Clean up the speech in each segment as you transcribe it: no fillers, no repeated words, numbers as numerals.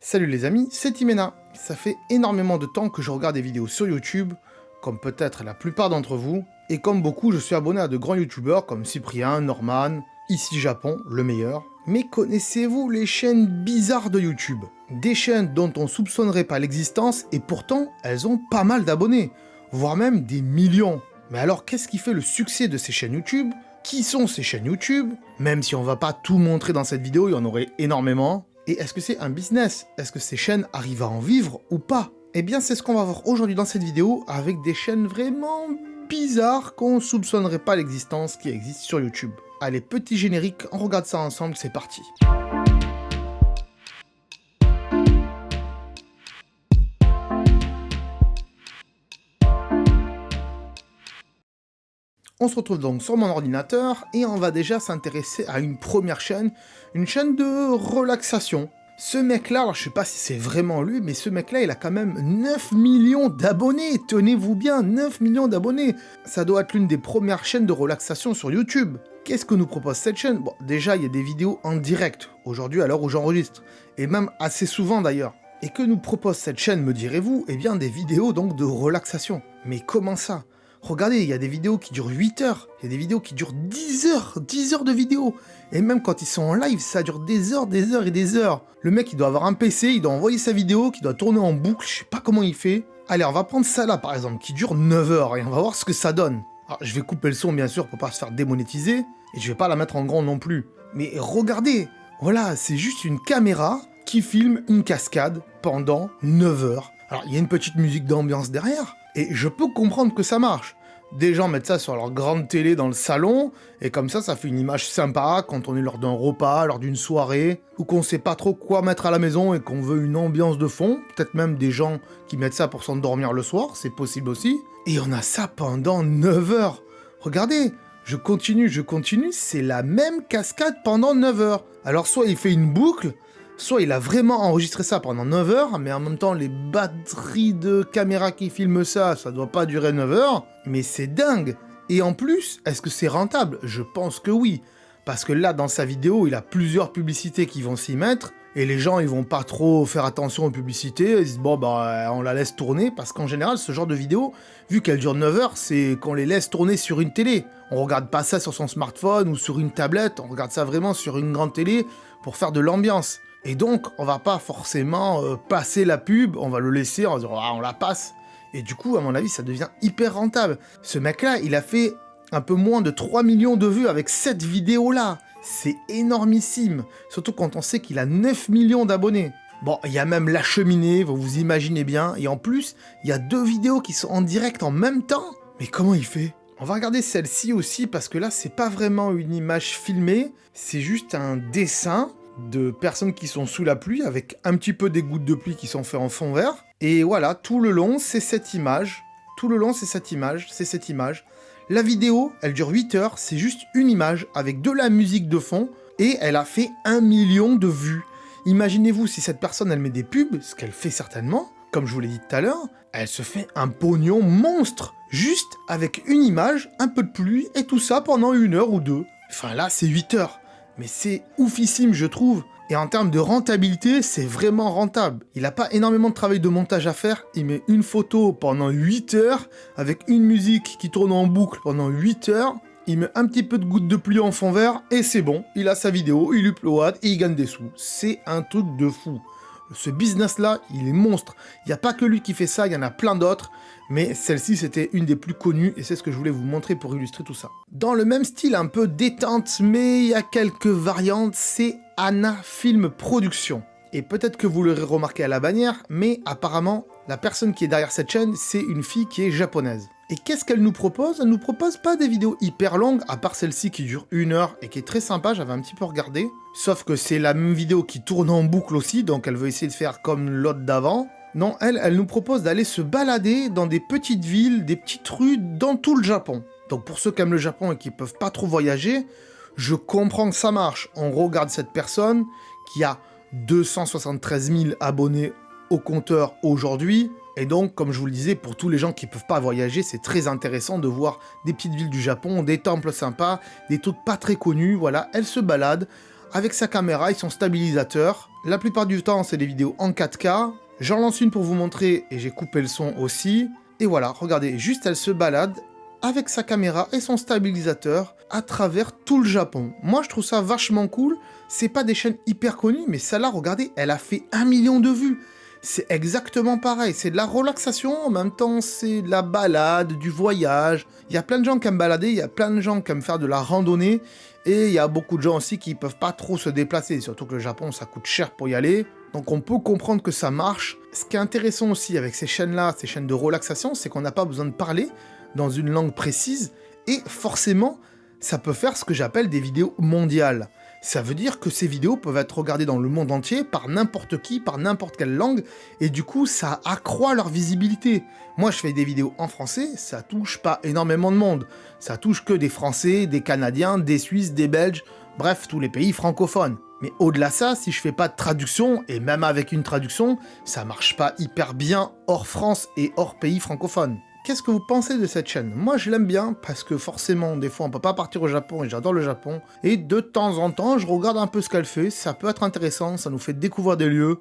Salut les amis, c'est Timena. Ça fait énormément de temps que je regarde des vidéos sur YouTube, comme peut-être la plupart d'entre vous, et comme beaucoup, je suis abonné à de grands youtubeurs comme Cyprien, Norman, Ici Japon, le meilleur. Mais connaissez-vous les chaînes bizarres de YouTube? Des chaînes dont on soupçonnerait pas l'existence, et pourtant, elles ont pas mal d'abonnés, voire même des millions. Mais alors, qu'est-ce qui fait le succès de ces chaînes YouTube? Qui sont ces chaînes YouTube? Même si on va pas tout montrer dans cette vidéo, il y en aurait énormément. Et est-ce que c'est un business? Est-ce que ces chaînes arrivent à en vivre ou pas? Eh bien, c'est ce qu'on va voir aujourd'hui dans cette vidéo, avec des chaînes vraiment bizarres qu'on soupçonnerait pas l'existence qui existe sur YouTube. Allez, petit générique, on regarde ça ensemble, c'est parti. On se retrouve donc sur mon ordinateur et on va déjà s'intéresser à une première chaîne, une chaîne de relaxation. Ce mec-là, alors je sais pas si c'est vraiment lui, mais ce mec-là, il a quand même 9 millions d'abonnés. Tenez-vous bien, 9 millions d'abonnés. Ça doit être l'une des premières chaînes de relaxation sur YouTube. Qu'est-ce que nous propose cette chaîne? Bon, déjà, il y a des vidéos en direct, aujourd'hui à l'heure où j'enregistre, et même assez souvent d'ailleurs. Et que nous propose cette chaîne, me direz-vous? Eh bien, des vidéos donc de relaxation. Mais comment ça? Regardez, il y a des vidéos qui durent 8 heures, il y a des vidéos qui durent 10 heures de vidéo. Et même quand ils sont en live, ça dure des heures et des heures. Le mec, il doit avoir un PC, il doit envoyer sa vidéo, qui doit tourner en boucle, je sais pas comment il fait. Allez, on va prendre ça là, par exemple, qui dure 9 heures, et on va voir ce que ça donne. Alors, je vais couper le son, bien sûr, pour pas se faire démonétiser, et je vais pas la mettre en grand non plus. Mais regardez, voilà, c'est juste une caméra qui filme une cascade pendant 9 heures. Alors, il y a une petite musique d'ambiance derrière, et je peux comprendre que ça marche. Des gens mettent ça sur leur grande télé dans le salon, et comme ça fait une image sympa quand on est lors d'un repas, lors d'une soirée, ou qu'on sait pas trop quoi mettre à la maison et qu'on veut une ambiance de fond. Peut-être même des gens qui mettent ça pour s'endormir le soir, c'est possible aussi. Et on a ça pendant 9 heures. Regardez, je continue, c'est la même cascade pendant 9 heures. Alors soit il fait une boucle, soit il a vraiment enregistré ça pendant 9 heures, mais en même temps, les batteries de caméra qui filment ça, ça doit pas durer 9 heures, mais c'est dingue. Et en plus, est-ce que c'est rentable? Je pense que oui. Parce que là, dans sa vidéo, il a plusieurs publicités qui vont s'y mettre, et les gens, ils vont pas trop faire attention aux publicités, ils disent, bon, bah, on la laisse tourner, parce qu'en général, ce genre de vidéo, vu qu'elle dure 9 heures, c'est qu'on les laisse tourner sur une télé. On regarde pas ça sur son smartphone ou sur une tablette, on regarde ça vraiment sur une grande télé pour faire de l'ambiance. Et donc, on va pas forcément passer la pub, on va le laisser, on va dire, ah, on la passe. Et du coup, à mon avis, ça devient hyper rentable. Ce mec-là, il a fait un peu moins de 3 millions de vues avec cette vidéo-là. C'est énormissime. Surtout quand on sait qu'il a 9 millions d'abonnés. Bon, il y a même la cheminée, vous vous imaginez bien. Et en plus, il y a 2 vidéos qui sont en direct en même temps. Mais comment il fait? On va regarder celle-ci aussi, parce que là, c'est pas vraiment une image filmée. C'est juste un dessin de personnes qui sont sous la pluie, avec un petit peu des gouttes de pluie qui sont faites en fond vert. Et voilà, tout le long, c'est cette image. Tout le long, c'est cette image. La vidéo, elle dure 8 heures, c'est juste une image, avec de la musique de fond, et elle a fait 1 million de vues. Imaginez-vous si cette personne, elle met des pubs, ce qu'elle fait certainement, comme je vous l'ai dit tout à l'heure, elle se fait un pognon monstre, juste avec une image, un peu de pluie, et tout ça pendant 1 heure ou 2. Enfin là, c'est 8 heures. Mais c'est oufissime, je trouve. Et en termes de rentabilité, c'est vraiment rentable. Il n'a pas énormément de travail de montage à faire. Il met une photo pendant 8 heures, avec une musique qui tourne en boucle pendant 8 heures. Il met un petit peu de gouttes de pluie en fond vert, et c'est bon. Il a sa vidéo, il upload, et il gagne des sous. C'est un truc de fou. Ce business-là, il est monstre. Il n'y a pas que lui qui fait ça, il y en a plein d'autres. Mais celle-ci, c'était une des plus connues, et c'est ce que je voulais vous montrer pour illustrer tout ça. Dans le même style, un peu détente, mais il y a quelques variantes, c'est Anna Film Production. Et peut-être que vous l'aurez remarqué à la bannière, mais apparemment, la personne qui est derrière cette chaîne, c'est une fille qui est japonaise. Et qu'est-ce qu'elle nous propose? Elle nous propose pas des vidéos hyper longues, à part celle-ci qui dure 1 heure et qui est très sympa, j'avais un petit peu regardé. Sauf que c'est la même vidéo qui tourne en boucle aussi, donc elle veut essayer de faire comme l'autre d'avant. Non, elle nous propose d'aller se balader dans des petites villes, des petites rues dans tout le Japon. Donc pour ceux qui aiment le Japon et qui peuvent pas trop voyager, je comprends que ça marche. On regarde cette personne qui a 273 000 abonnés au compteur aujourd'hui. Et donc, comme je vous le disais, pour tous les gens qui peuvent pas voyager, c'est très intéressant de voir des petites villes du Japon, des temples sympas, des trucs pas très connus. Voilà, elle se balade avec sa caméra et son stabilisateur. La plupart du temps, c'est des vidéos en 4K. J'en lance une pour vous montrer et j'ai coupé le son aussi. Et voilà, regardez, juste elle se balade avec sa caméra et son stabilisateur à travers tout le Japon. Moi, je trouve ça vachement cool. C'est pas des chaînes hyper connues, mais celle-là, regardez, elle a fait 1 million de vues. C'est exactement pareil, c'est de la relaxation, en même temps c'est de la balade, du voyage. Il y a plein de gens qui aiment balader, il y a plein de gens qui aiment faire de la randonnée, et il y a beaucoup de gens aussi qui peuvent pas trop se déplacer, surtout que le Japon ça coûte cher pour y aller, donc on peut comprendre que ça marche. Ce qui est intéressant aussi avec ces chaînes-là, ces chaînes de relaxation, c'est qu'on n'a pas besoin de parler dans une langue précise, et forcément, ça peut faire ce que j'appelle des vidéos mondiales. Ça veut dire que ces vidéos peuvent être regardées dans le monde entier par n'importe qui, par n'importe quelle langue, et du coup, ça accroît leur visibilité. Moi, je fais des vidéos en français, ça touche pas énormément de monde. Ça touche que des Français, des Canadiens, des Suisses, des Belges, bref, tous les pays francophones. Mais au-delà de ça, si je fais pas de traduction, et même avec une traduction, ça marche pas hyper bien hors France et hors pays francophones. Qu'est-ce que vous pensez de cette chaîne? Moi, je l'aime bien parce que forcément, des fois, on peut pas partir au Japon et j'adore le Japon. Et de temps en temps, je regarde un peu ce qu'elle fait. Ça peut être intéressant, ça nous fait découvrir des lieux.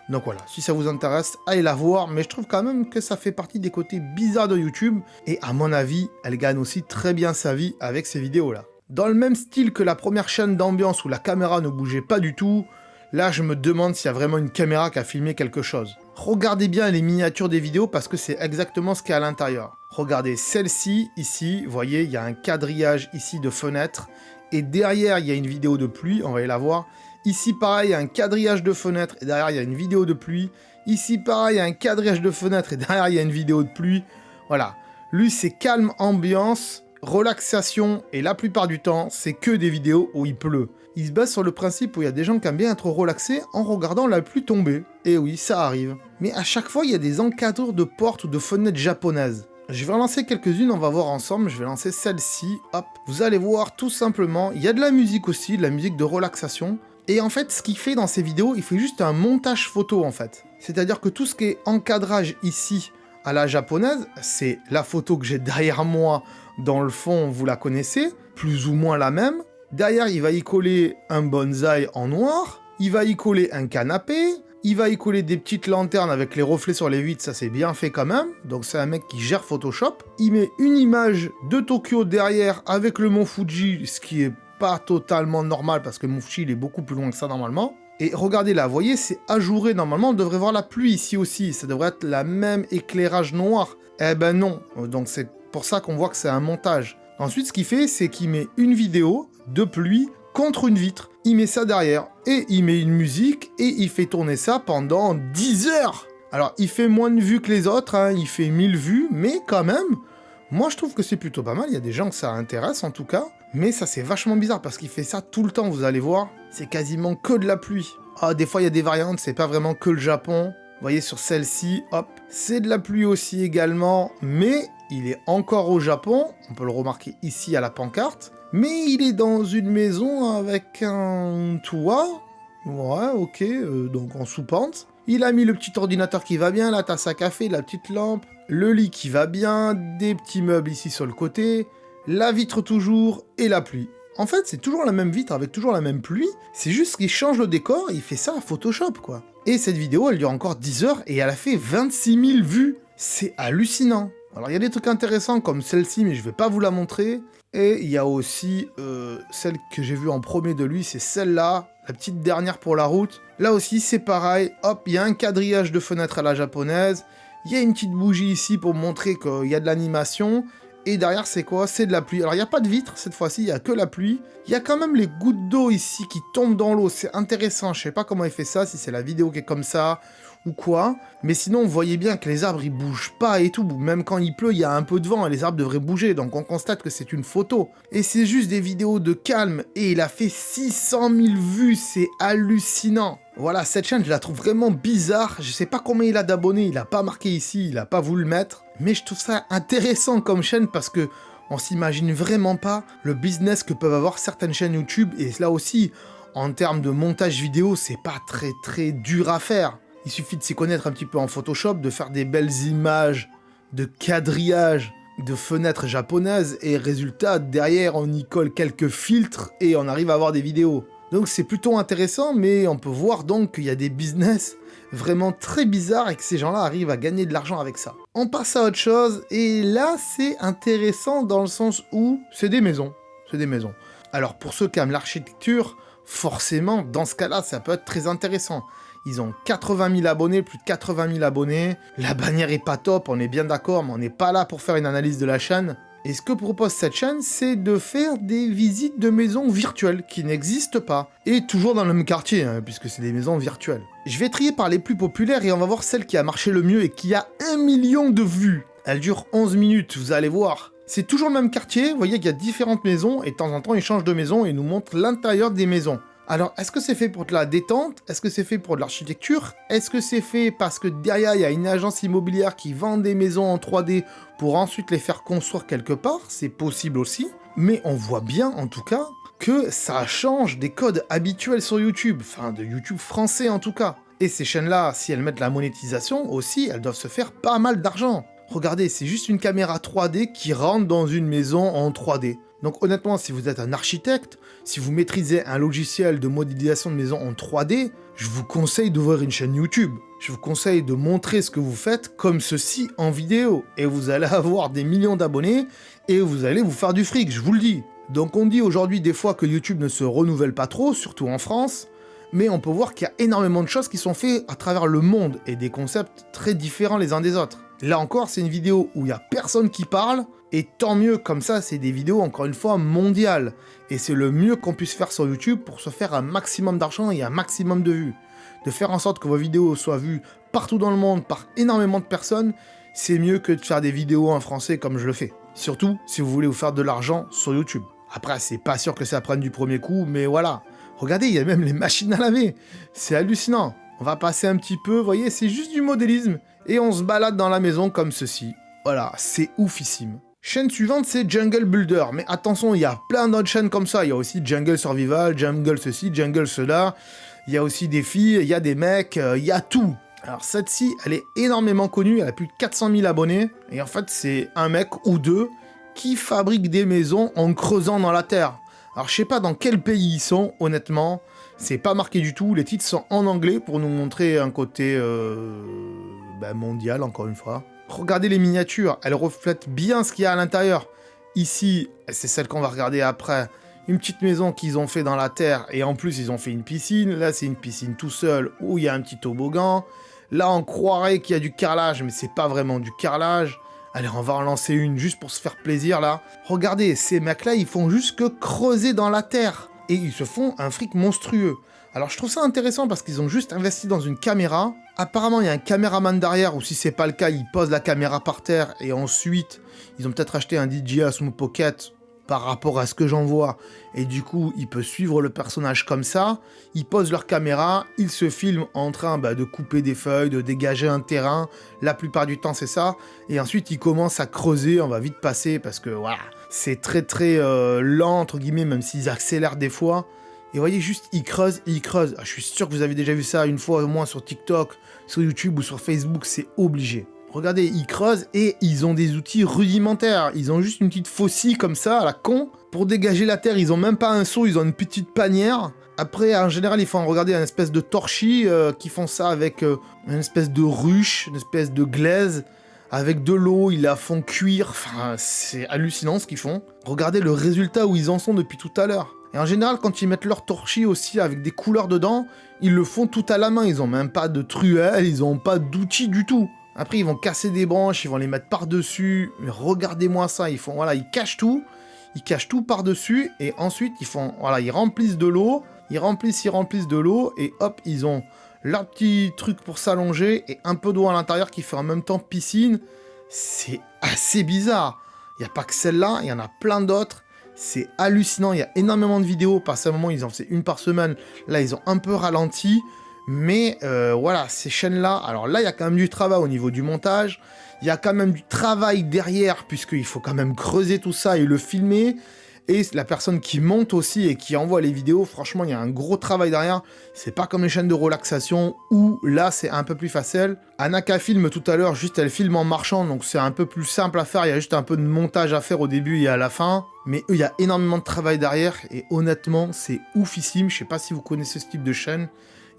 Donc voilà, si ça vous intéresse, allez la voir. Mais je trouve quand même que ça fait partie des côtés bizarres de YouTube. Et à mon avis, elle gagne aussi très bien sa vie avec ces vidéos-là. Dans le même style que la première chaîne d'ambiance où la caméra ne bougeait pas du tout, là, je me demande s'il y a vraiment une caméra qui a filmé quelque chose. Regardez bien les miniatures des vidéos parce que c'est exactement ce qu'il y a à l'intérieur. Regardez celle-ci, ici, vous voyez, il y a un quadrillage ici de fenêtres. Et derrière, il y a une vidéo de pluie, on va aller la voir. Ici, pareil, il y a un quadrillage de fenêtres et derrière, il y a une vidéo de pluie. Ici, pareil, il y a un quadrillage de fenêtres et derrière, il y a une vidéo de pluie. Voilà. Lui, c'est calme, ambiance, relaxation et la plupart du temps, c'est que des vidéos où il pleut. Il se base sur le principe où il y a des gens qui aiment bien être relaxés en regardant la pluie tomber. Et oui, ça arrive. Mais à chaque fois, il y a des encadrures de portes ou de fenêtres japonaises. Je vais en lancer quelques-unes, on va voir ensemble. Je vais lancer celle-ci, hop. Vous allez voir tout simplement, il y a de la musique aussi, de la musique de relaxation. Et en fait, ce qu'il fait dans ces vidéos, il fait juste un montage photo en fait. C'est-à-dire que tout ce qui est encadrage ici à la japonaise, c'est la photo que j'ai derrière moi. Dans le fond, vous la connaissez, plus ou moins la même. Derrière, il va y coller un bonsaï en noir, il va y coller un canapé, il va y coller des petites lanternes avec les reflets sur les vitres, ça c'est bien fait quand même, donc c'est un mec qui gère Photoshop. Il met une image de Tokyo derrière avec le mont Fuji, ce qui est pas totalement normal parce que le mont Fuji il est beaucoup plus loin que ça normalement. Et regardez là, vous voyez, c'est ajouré normalement, on devrait voir la pluie ici aussi, ça devrait être la même éclairage noir. Eh ben non, donc c'est pour ça qu'on voit que c'est un montage. Ensuite, ce qu'il fait, c'est qu'il met une vidéo de pluie contre une vitre. Il met ça derrière et il met une musique et il fait tourner ça pendant 10 heures. Alors, il fait moins de vues que les autres, hein, il fait 1000 vues, mais quand même, moi je trouve que c'est plutôt pas mal. Il y a des gens que ça intéresse en tout cas, mais ça c'est vachement bizarre parce qu'il fait ça tout le temps, vous allez voir. C'est quasiment que de la pluie. Ah, des fois il y a des variantes, c'est pas vraiment que le Japon. Vous voyez sur celle-ci, hop, c'est de la pluie aussi également, mais il est encore au Japon, on peut le remarquer ici à la pancarte, mais il est dans une maison avec un toit, ouais, ok, donc en sous-pente. Il a mis le petit ordinateur qui va bien, la tasse à café, la petite lampe, le lit qui va bien, des petits meubles ici sur le côté, la vitre toujours, et la pluie. En fait, c'est toujours la même vitre avec toujours la même pluie, c'est juste qu'il change le décor et il fait ça à Photoshop, quoi. Et cette vidéo, elle dure encore 10 heures et elle a fait 26 000 vues. C'est hallucinant. Alors, il y a des trucs intéressants comme celle-ci, mais je vais pas vous la montrer. Et il y a aussi celle que j'ai vue en premier de lui, c'est celle-là, la petite dernière pour la route. Là aussi, c'est pareil. Hop, il y a un quadrillage de fenêtres à la japonaise. Il y a une petite bougie ici pour montrer qu'il y a de l'animation. Et derrière, c'est quoi? C'est de la pluie. Alors, il n'y a pas de vitre, cette fois-ci, il n'y a que la pluie. Il y a quand même les gouttes d'eau ici qui tombent dans l'eau. C'est intéressant, je sais pas comment il fait ça, si c'est la vidéo qui est comme ça ou quoi. Mais sinon, vous voyez bien que les arbres, ils bougent pas et tout. Même quand il pleut, il y a un peu de vent et les arbres devraient bouger. Donc, on constate que c'est une photo. Et c'est juste des vidéos de calme. Et il a fait 600 000 vues. C'est hallucinant. Voilà, cette chaîne, je la trouve vraiment bizarre. Je sais pas combien il a d'abonnés. Il a pas marqué ici, il a pas voulu le mettre. Mais je trouve ça intéressant comme chaîne parce que on s'imagine vraiment pas le business que peuvent avoir certaines chaînes YouTube. Et là aussi, en termes de montage vidéo, c'est pas très dur à faire. Il suffit de s'y connaître un petit peu en Photoshop, de faire des belles images, de quadrillage, de fenêtres japonaises. Et résultat, derrière, on y colle quelques filtres et on arrive à avoir des vidéos. Donc c'est plutôt intéressant, mais on peut voir donc qu'il y a des business vraiment très bizarres et que ces gens-là arrivent à gagner de l'argent avec ça. On passe à autre chose, et là c'est intéressant dans le sens où c'est des maisons. C'est des maisons. Alors pour ceux qui aiment l'architecture, forcément dans ce cas-là ça peut être très intéressant. Ils ont 80 000 abonnés, plus de 80 000 abonnés. La bannière est pas top, on est bien d'accord, mais on n'est pas là pour faire une analyse de la chaîne. Et ce que propose cette chaîne, c'est de faire des visites de maisons virtuelles qui n'existent pas. Et toujours dans le même quartier, hein, puisque c'est des maisons virtuelles. Je vais trier par les plus populaires et on va voir celle qui a marché le mieux et qui a 1 million de vues. Elle dure 11 minutes, vous allez voir. C'est toujours le même quartier, vous voyez qu'il y a différentes maisons et de temps en temps ils changent de maison et nous montrent l'intérieur des maisons. Alors, est-ce que c'est fait pour de la détente? Est-ce que c'est fait pour de l'architecture? Est-ce que c'est fait parce que derrière, il y a une agence immobilière qui vend des maisons en 3D pour ensuite les faire construire quelque part? C'est possible aussi. Mais on voit bien, en tout cas, que ça change des codes habituels sur YouTube. Enfin, de YouTube français, en tout cas. Et ces chaînes-là, si elles mettent la monétisation aussi, elles doivent se faire pas mal d'argent. Regardez, c'est juste une caméra 3D qui rentre dans une maison en 3D. Donc honnêtement, si vous êtes un architecte, si vous maîtrisez un logiciel de modélisation de maison en 3D, je vous conseille d'ouvrir une chaîne YouTube. Je vous conseille de montrer ce que vous faites comme ceci en vidéo. Et vous allez avoir des millions d'abonnés et vous allez vous faire du fric, je vous le dis. Donc on dit aujourd'hui des fois que YouTube ne se renouvelle pas trop, surtout en France, mais on peut voir qu'il y a énormément de choses qui sont faites à travers le monde et des concepts très différents les uns des autres. Là encore, c'est une vidéo où il n'y a personne qui parle, et tant mieux, comme ça, c'est des vidéos, encore une fois, mondiales. Et c'est le mieux qu'on puisse faire sur YouTube pour se faire un maximum d'argent et un maximum de vues. De faire en sorte que vos vidéos soient vues partout dans le monde par énormément de personnes, c'est mieux que de faire des vidéos en français comme je le fais. Surtout si vous voulez vous faire de l'argent sur YouTube. Après, c'est pas sûr que ça prenne du premier coup, mais voilà. Regardez, il y a même les machines à laver. C'est hallucinant. On va passer un petit peu, vous voyez, c'est juste du modélisme. Et on se balade dans la maison comme ceci. Voilà, c'est oufissime. Chaîne suivante, c'est Jungle Builder. Mais attention, il y a plein d'autres chaînes comme ça. Il y a aussi Jungle Survival, Jungle ceci, Jungle cela. Il y a aussi des filles, il y a des mecs, il y a tout. Alors cette-ci, elle est énormément connue, elle a plus de 400 000 abonnés. Et en fait, c'est un mec ou deux qui fabriquent des maisons en creusant dans la terre. Alors je sais pas dans quel pays ils sont, honnêtement. C'est pas marqué du tout, les titres sont en anglais pour nous montrer un côté mondial, encore une fois. Regardez les miniatures, elles reflètent bien ce qu'il y a à l'intérieur. Ici, c'est celle qu'on va regarder après, une petite maison qu'ils ont fait dans la terre, et en plus ils ont fait une piscine. Là c'est une piscine tout seul, où il y a un petit toboggan. Là on croirait qu'il y a du carrelage, mais c'est pas vraiment du carrelage. Allez, on va en lancer une juste pour se faire plaisir là. Regardez, ces mecs-là, ils font juste que creuser dans la terre. Et ils se font un fric monstrueux. Alors je trouve ça intéressant parce qu'ils ont juste investi dans une caméra. Apparemment il y a un caméraman derrière, ou si c'est pas le cas, ils posent la caméra par terre et ensuite ils ont peut-être acheté un DJI Osmo Pocket par rapport à ce que j'en vois. Et du coup, il peut suivre le personnage comme ça. Ils posent leur caméra, ils se filment en train de couper des feuilles, de dégager un terrain. La plupart du temps, c'est ça. Et ensuite, ils commencent à creuser. On va vite passer parce que voilà, c'est très très lent, entre guillemets, même s'ils accélèrent des fois. Et vous voyez, juste, ils creusent, ils creusent. Ah, je suis sûr que vous avez déjà vu ça une fois au moins sur TikTok, sur YouTube ou sur Facebook, c'est obligé. Regardez, ils creusent et ils ont des outils rudimentaires. Ils ont juste une petite faucille comme ça, à la con. Pour dégager la terre, ils ont même pas un seau, ils ont une petite panière. Après, en général, ils font regarder une espèce de torchis qui font ça avec une espèce de ruche, une espèce de glaise. Avec de l'eau, ils la font cuire. Enfin, c'est hallucinant ce qu'ils font. Regardez le résultat où ils en sont depuis tout à l'heure. Et en général, quand ils mettent leur torchis aussi avec des couleurs dedans, ils le font tout à la main. Ils ont même pas de truelle, ils ont pas d'outils du tout. Après, ils vont casser des branches, ils vont les mettre par-dessus. Mais regardez-moi ça, ils font, voilà, ils cachent tout par-dessus, et ensuite, ils font, voilà, ils remplissent de l'eau, ils remplissent de l'eau, et hop, ils ont leur petit truc pour s'allonger, et un peu d'eau à l'intérieur qui fait en même temps piscine. C'est assez bizarre. Il n'y a pas que celle-là, il y en a plein d'autres. C'est hallucinant, il y a énormément de vidéos. Par ce moment, ils en faisaient une par semaine. Là, ils ont un peu ralenti. Mais voilà, ces chaînes-là, alors là, il y a quand même du travail au niveau du montage. Il y a quand même du travail derrière, puisqu'il faut quand même creuser tout ça et le filmer. Et la personne qui monte aussi et qui envoie les vidéos, franchement, il y a un gros travail derrière. C'est pas comme les chaînes de relaxation où là, c'est un peu plus facile. Anaka filme tout à l'heure, juste elle filme en marchant, donc c'est un peu plus simple à faire. Il y a juste un peu de montage à faire au début et à la fin. Mais eux, il y a énormément de travail derrière et honnêtement, c'est oufissime. Je sais pas si vous connaissez ce type de chaîne.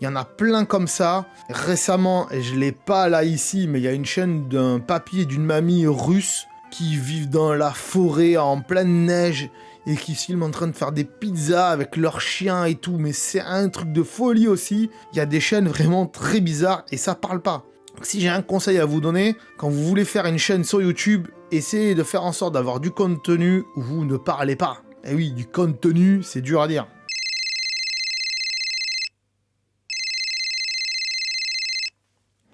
Il y en a plein comme ça. Récemment, et je l'ai pas là ici, mais il y a une chaîne d'un papy et d'une mamie russe qui vivent dans la forêt en pleine neige et qui se filment en train de faire des pizzas avec leurs chiens et tout, mais c'est un truc de folie aussi. Il y a des chaînes vraiment très bizarres et ça parle pas. Donc, si j'ai un conseil à vous donner, quand vous voulez faire une chaîne sur YouTube, essayez de faire en sorte d'avoir du contenu où vous ne parlez pas. Et oui, du contenu, c'est dur à dire.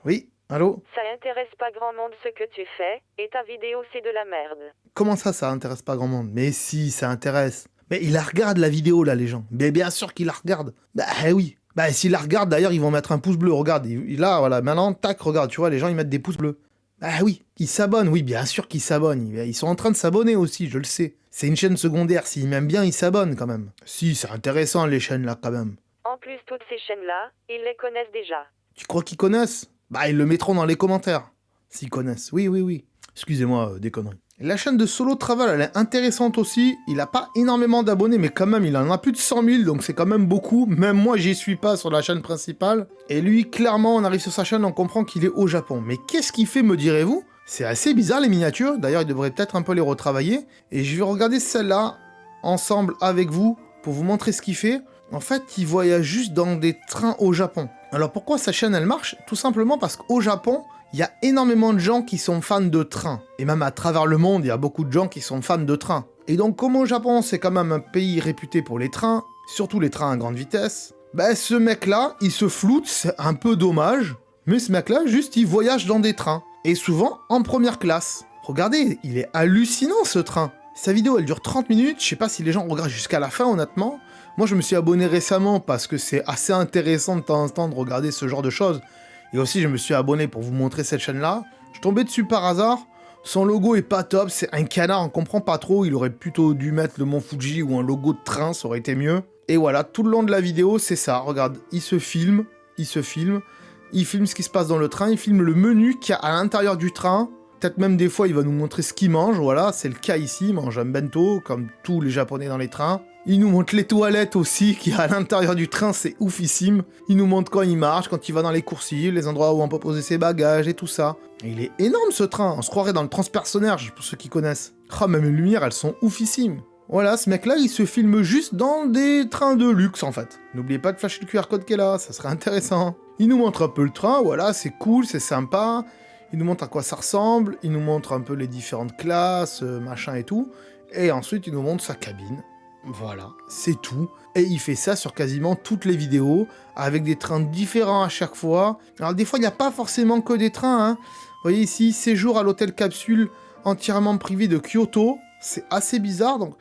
Oui, allô? Ça intéresse pas grand monde ce que tu fais, et ta vidéo c'est de la merde. Comment ça intéresse pas grand monde? Mais si, ça intéresse. Mais ils la regardent la vidéo là, les gens. Mais bien sûr qu'ils la regardent. Bah oui. Bah s'ils la regardent d'ailleurs, ils vont mettre un pouce bleu. Regarde, là, voilà, maintenant, tac, regarde, tu vois, les gens ils mettent des pouces bleus. Bah oui, ils s'abonnent, oui, bien sûr qu'ils s'abonnent. Ils sont en train de s'abonner aussi, je le sais. C'est une chaîne secondaire, s'ils m'aiment bien, ils s'abonnent quand même. Si, c'est intéressant les chaînes là quand même. En plus, toutes ces chaînes-là, ils les connaissent déjà. Tu crois qu'ils connaissent? Bah ils le mettront dans les commentaires. S'ils connaissent, oui. Excusez-moi, des conneries. La chaîne de Solo Travel, elle est intéressante aussi. Il a pas énormément d'abonnés, mais quand même, il en a plus de 100 000, donc c'est quand même beaucoup. Même moi, j'y suis pas sur la chaîne principale. Et lui, clairement, on arrive sur sa chaîne, on comprend qu'il est au Japon. Mais qu'est-ce qu'il fait, me direz-vous? C'est assez bizarre, les miniatures. D'ailleurs, il devrait peut-être un peu les retravailler. Et je vais regarder celle-là, ensemble, avec vous, pour vous montrer ce qu'il fait. En fait, il voyage juste dans des trains au Japon. Alors pourquoi sa chaîne, elle marche? Tout simplement parce qu'au Japon, il y a énormément de gens qui sont fans de trains. Et même à travers le monde, il y a beaucoup de gens qui sont fans de trains. Et donc, comme au Japon, c'est quand même un pays réputé pour les trains, surtout les trains à grande vitesse, ben ce mec-là, il se floute, c'est un peu dommage, mais ce mec-là, juste, il voyage dans des trains. Et souvent, en première classe. Regardez, il est hallucinant, ce train. Sa vidéo, elle dure 30 minutes, je sais pas si les gens regardent jusqu'à la fin, honnêtement. Moi, je me suis abonné récemment parce que c'est assez intéressant de temps en temps de regarder ce genre de choses. Et aussi, je me suis abonné pour vous montrer cette chaîne-là. Je suis tombé dessus par hasard. Son logo est pas top, c'est un canard, on comprend pas trop. Il aurait plutôt dû mettre le Mont Fuji ou un logo de train, ça aurait été mieux. Et voilà, tout le long de la vidéo, c'est ça. Regarde, il filme ce qui se passe dans le train, il filme le menu qu'il y a à l'intérieur du train. Peut-être même des fois, il va nous montrer ce qu'il mange, voilà, c'est le cas ici, il mange un bento, comme tous les Japonais dans les trains. Il nous montre les toilettes aussi, qu'il y a à l'intérieur du train, c'est oufissime. Il nous montre quand il marche, quand il va dans les coursives, les endroits où on peut poser ses bagages et tout ça. Et il est énorme ce train, on se croirait dans le transpersonnage, pour ceux qui connaissent. Ah, même les lumières, elles sont oufissimes. Voilà, ce mec-là, il se filme juste dans des trains de luxe, en fait. N'oubliez pas de flasher le QR code qui est là, ça serait intéressant. Il nous montre un peu le train, voilà, c'est cool, c'est sympa. Il nous montre à quoi ça ressemble, il nous montre un peu les différentes classes, machin et tout. Et ensuite, il nous montre sa cabine. Voilà, c'est tout. Et il fait ça sur quasiment toutes les vidéos, avec des trains différents à chaque fois. Alors des fois, il n'y a pas forcément que des trains, hein. Vous voyez ici, séjour à l'hôtel capsule entièrement privé de Kyoto. C'est assez bizarre, donc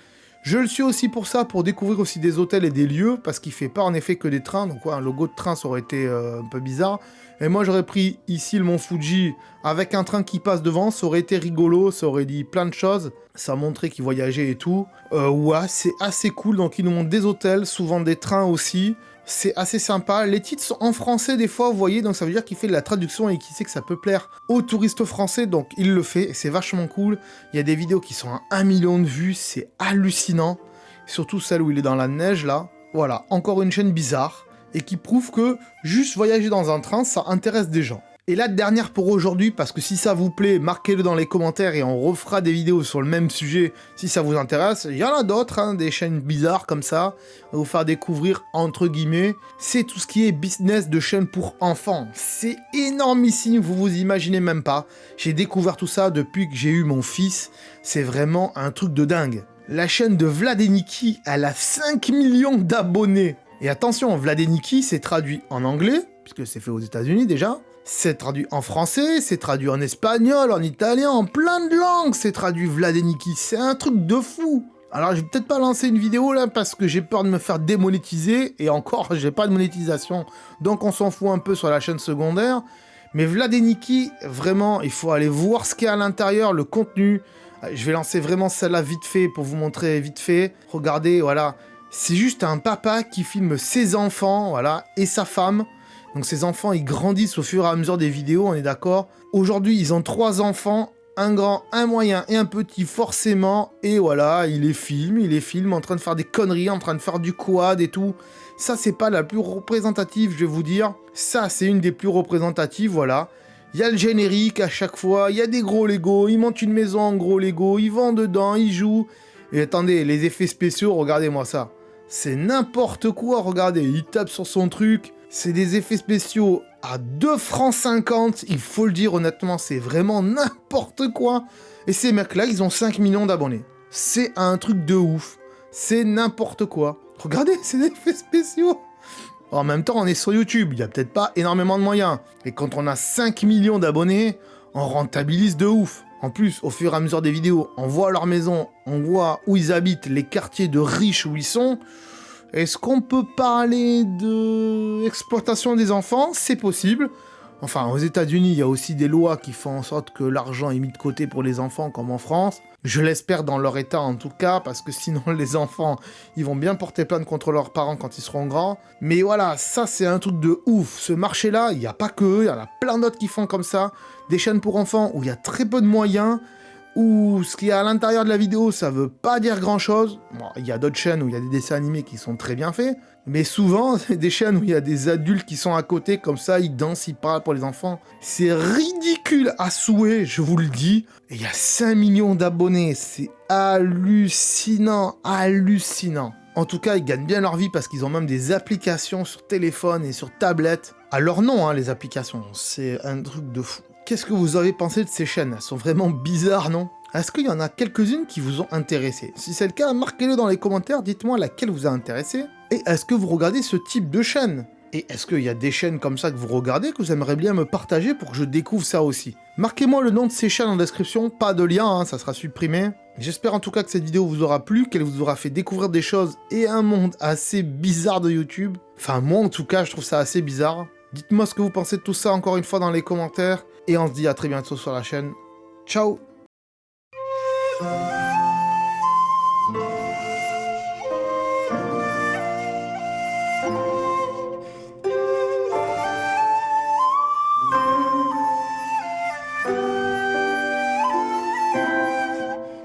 je le suis aussi pour ça, pour découvrir aussi des hôtels et des lieux, parce qu'il fait pas en effet que des trains, donc ouais, un logo de train, ça aurait été un peu bizarre. Et moi, j'aurais pris ici le Mont Fuji, avec un train qui passe devant, ça aurait été rigolo, ça aurait dit plein de choses, ça montrait qu'il voyageait et tout. Ouais, c'est assez cool, donc il nous montre des hôtels, souvent des trains aussi, c'est assez sympa. Les titres sont en français des fois, vous voyez, donc ça veut dire qu'il fait de la traduction et qu'il sait que ça peut plaire aux touristes français, donc il le fait, et c'est vachement cool. Il y a des vidéos qui sont à 1 million de vues, c'est hallucinant, surtout celle où il est dans la neige, là. Voilà, encore une chaîne bizarre, et qui prouve que juste voyager dans un train, ça intéresse des gens. Et la dernière pour aujourd'hui, parce que si ça vous plaît, marquez-le dans les commentaires et on refera des vidéos sur le même sujet si ça vous intéresse. Il y en a d'autres, hein, des chaînes bizarres comme ça, à vous faire découvrir entre guillemets. C'est tout ce qui est business de chaînes pour enfants. C'est énormissime, vous vous imaginez même pas. J'ai découvert tout ça depuis que j'ai eu mon fils. C'est vraiment un truc de dingue. La chaîne de Vlad et Nikki, elle a 5 millions d'abonnés. Et attention, Vlad et Nikki, c'est traduit en anglais, puisque c'est fait aux États-Unis déjà. C'est traduit en français, c'est traduit en espagnol, en italien, en plein de langues, c'est traduit Vlad et Nikki. C'est un truc de fou. Alors, je vais peut-être pas lancer une vidéo là, parce que j'ai peur de me faire démonétiser, et encore, j'ai pas de monétisation, donc on s'en fout un peu sur la chaîne secondaire. Mais Vlad et Nikki, vraiment, il faut aller voir ce qu'il y a à l'intérieur, le contenu. Je vais lancer vraiment celle-là vite fait pour vous montrer vite fait. Regardez, voilà. C'est juste un papa qui filme ses enfants, voilà, et sa femme. Donc ses enfants, ils grandissent au fur et à mesure des vidéos, on est d'accord. Aujourd'hui, ils ont 3 enfants, un grand, un moyen et un petit, forcément. Et voilà, il les filme en train de faire des conneries, en train de faire du quad et tout. Ça, c'est pas la plus représentative, je vais vous dire. Ça, c'est une des plus représentatives, voilà. Il y a le générique à chaque fois, il y a des gros Lego, ils montent une maison en gros Lego, ils vont dedans, ils jouent. Et attendez, les effets spéciaux, regardez-moi ça. C'est n'importe quoi, regardez, il tape sur son truc. C'est des effets spéciaux à 2 francs 50, il faut le dire honnêtement, c'est vraiment n'importe quoi. Et ces mecs-là, ils ont 5 millions d'abonnés. C'est un truc de ouf. C'est n'importe quoi. Regardez, c'est des effets spéciaux. En même temps, on est sur YouTube, il n'y a peut-être pas énormément de moyens. Et quand on a 5 millions d'abonnés, on rentabilise de ouf. En plus, au fur et à mesure des vidéos, on voit leur maison, on voit où ils habitent, les quartiers de riches où ils sont. Est-ce qu'on peut parler de exploitation des enfants? C'est possible. Enfin, aux États-Unis, il y a aussi des lois qui font en sorte que l'argent est mis de côté pour les enfants, comme en France. Je l'espère dans leur état en tout cas, parce que sinon les enfants, ils vont bien porter plainte contre leurs parents quand ils seront grands. Mais voilà, ça c'est un truc de ouf. Ce marché-là, il n'y a pas que eux, il y en a plein d'autres qui font comme ça. Des chaînes pour enfants où il y a très peu de moyens, où ce qu'il y a à l'intérieur de la vidéo, ça veut pas dire grand-chose. Bon, il y a d'autres chaînes où il y a des dessins animés qui sont très bien faits, mais souvent, c'est des chaînes où il y a des adultes qui sont à côté, comme ça, ils dansent, ils parlent pour les enfants. C'est ridicule à souhait, je vous le dis. Et il y a 5 millions d'abonnés, c'est hallucinant, hallucinant. En tout cas, ils gagnent bien leur vie parce qu'ils ont même des applications sur téléphone et sur tablette. À leur nom, hein, les applications, c'est un truc de fou. Qu'est-ce que vous avez pensé de ces chaînes? Elles sont vraiment bizarres, non? Est-ce qu'il y en a quelques-unes qui vous ont intéressé? Si c'est le cas, marquez-le dans les commentaires, dites-moi laquelle vous a intéressé. Et est-ce que vous regardez ce type de chaîne? Et est-ce qu'il y a des chaînes comme ça que vous regardez, que vous aimeriez bien me partager pour que je découvre ça aussi? Marquez-moi le nom de ces chaînes en description, pas de lien, hein, ça sera supprimé. J'espère en tout cas que cette vidéo vous aura plu, qu'elle vous aura fait découvrir des choses et un monde assez bizarre de YouTube. Enfin, moi en tout cas, je trouve ça assez bizarre. Dites-moi ce que vous pensez de tout ça encore une fois dans les commentaires. Et on se dit à très bientôt sur la chaîne. Ciao!